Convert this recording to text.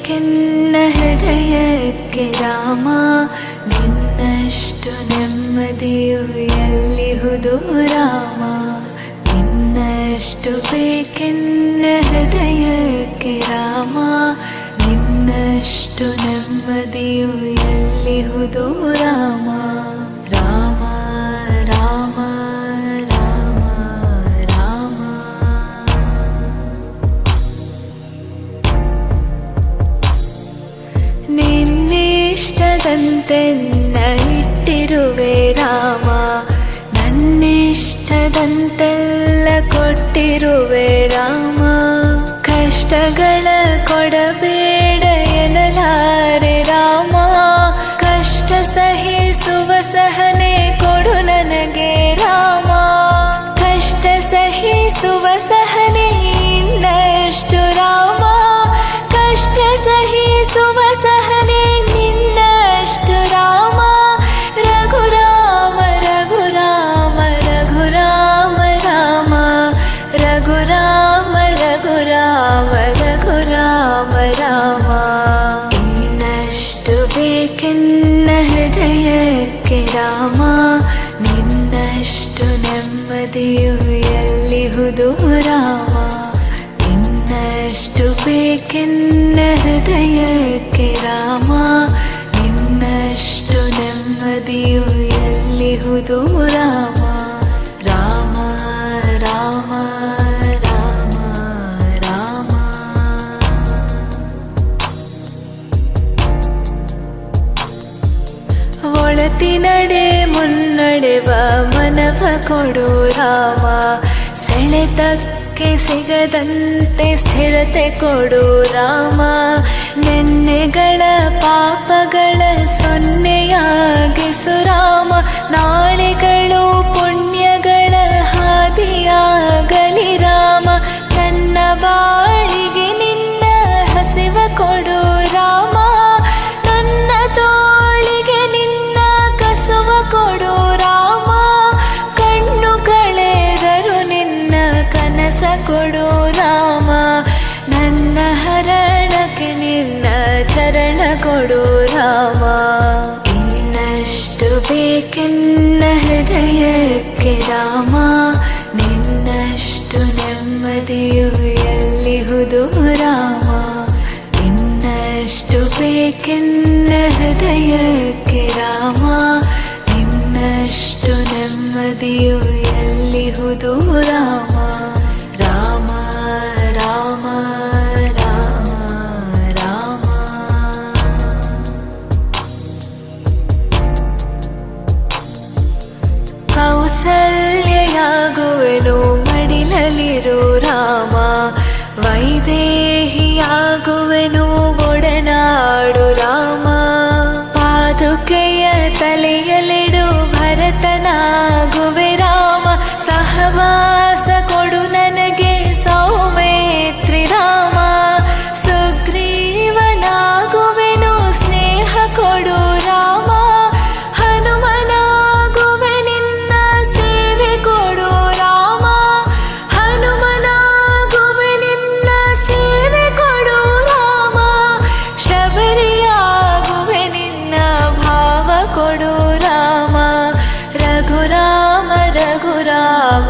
ಬೇಕೆನ್ನ ಹೃದಯಕ್ಕೆ ರಾಮ, ನಿನ್ನಷ್ಟು ನೆಮ್ಮದಿಯು ಎಲ್ಲಿಹುದು ರಾಮ. ನಿನ್ನಷ್ಟು ಬೇಕೆನ್ನ ಹೃದಯಕ್ಕೆ ರಾಮ, ನಿನ್ನಷ್ಟು ನೆಮ್ಮದಿಯು ಎಲ್ಲಿಹುದು ರಾಮ. ರಾಮ ರಾಮ ರಾಮ ರಾಮ. ನಿನ್ನಿಷ್ಟದಂತೆನ್ನ ಇಟ್ಟಿರುವೆ ರಾಮ, ನನ್ನಿಷ್ಟದಂತೆಲ್ಲ ಕೊಟ್ಟಿರುವೆ ರಾಮ. ಕಷ್ಟಗಳ ಕೊಡಬೇಡ ಎನ್ನಲಾರೆ ರಾಮ, ಕಷ್ಟ ಸಹಿಸುವ ಸಹನೆ ಕೊಡು ನನಗೆ ರಾಮ. ಕಷ್ಟ ಸಹಿಸುವ ಸಹನೆ ಇನ್ನಷ್ಟು ರಾಮ, ಕಷ್ಟ ಸಹಿಸುವ ಸಹನೆ ನಿನ್ನಷ್ಟು ರಾಮ. ರಘುರಾಮ ರಘುರಾಮ ರಘುರಾಮ ರಾಮ, ರಘುರಾಮ ರಘುರಾಮ ರಘುರಾಮ ರಾಮ. ಇನ್ನಷ್ಟು ಬೇಕೆನ್ನ ಹೃದಯಕ್ಕೆ ರಾಮ, ನಿನ್ನಷ್ಟು ನೆಮ್ಮದಿಯು ಎಲ್ಲಿಹುದು ರಾಮ. ಇನ್ನಷ್ಟು ಬೇಕೆನ್ನ ಹೃದಯಕ್ಕೆ ರಾಮ, ನಿನ್ನಷ್ಟು ನೆಮ್ಮದಿಯು ಎಲ್ಲಿಹುದು ರಾಮ. ರಾಮ ರಾಮ ರಾಮ ರಾಮ. ಒಳತಿನಡೆ ಮುನ್ನಡೆವ ಮನವ ಕೊಡು ರಾಮ, ಸೆಳೆತಕ್ಕೆ ಸಿಗದಂತೆ ಸ್ಥಿರತೆ ಕೊಡು ರಾಮ. ನೆನ್ನೆಗಳ ಪಾಪಗಳ ಸೊನ್ನೆಯಾಗಿಸು ರಾಮ, ನಾಳೆಗಳು ಪುಣ್ಯಗಳ ಹಾದಿಯಾಗಲಿ ರಾಮ. ನನ್ನ ಬಾಳಿಗೆ ನಿನ್ನ ಹಸಿವ ಕೊಡು ರಾಮ, ನನ್ನ ತೋಳಿಗೆ ನಿನ್ನ ಕಸುವ ಕೊಡು ರಾಮ. ಕಣ್ಣು ಕಳೆದರು ನಿನ್ನ ಕನಸ ಕೊಡು ರಾಮ, ನನ್ನ ಹರಣಕ್ಕೆ ನಿನ್ನ ಚರಣ ಕೊಡು ರಾಮ. ಇನ್ನಷ್ಟು ಬೇಕೆನ್ನ ಹೃದಯಕ್ಕೆ ರಾಮ, ನಿನ್ನಷ್ಟು ನೆಮ್ಮದಿಯು ಎಲ್ಲಿಹುದು ರಾಮ. ಇನ್ನಷ್ಟು ಬೇಕೆನ್ನ ಹೃದಯಕ್ಕೆ ರಾಮ, ನಿನ್ನಷ್ಟು ನೆಮ್ಮದಿಯು ಎಲ್ಲಿಹುದು ರಾಮ. ರಾಮ ರಾಮ ರಾಮ ರಾಮ. ಕೌಸಲ್ಯಯಾಗುವೆನು ಮಡಿಲಲಿರು ರಾಮ, ವೈದೇಹಿಯಾಗುವೆನು ಒಡನಾಡು ರಾಮ. ಪಾದುಕೆಯ ತಲೆಯಲಿಡು ಭರತನಾಗುವೆ ರಾಮ, ಸಹವಾಸ ಕೊಡು ನನಗೆ ಸೌಮೇತ್ರಿ ರಾಮ. ಸುಗ್ರೀವನಾಗುವೆನು ಸ್ನೇಹ ಕೊಡು ರಾಮ, ಹನುಮನಾಗುವೆ ನಿನ್ನ ಸೇವೆ ಕೊಡು ರಾಮ. ಹನುಮನಾಗುವೆ ನಿನ್ನ ಸೇವೆ ಕೊಡು ರಾಮ, ಶಬರಿಯಾಗುವೆ ನಿನ್ನ ಭಾವ ಕೊಡು ರಾಮ. ರಘುರಾಮ ರಘುರಾಮ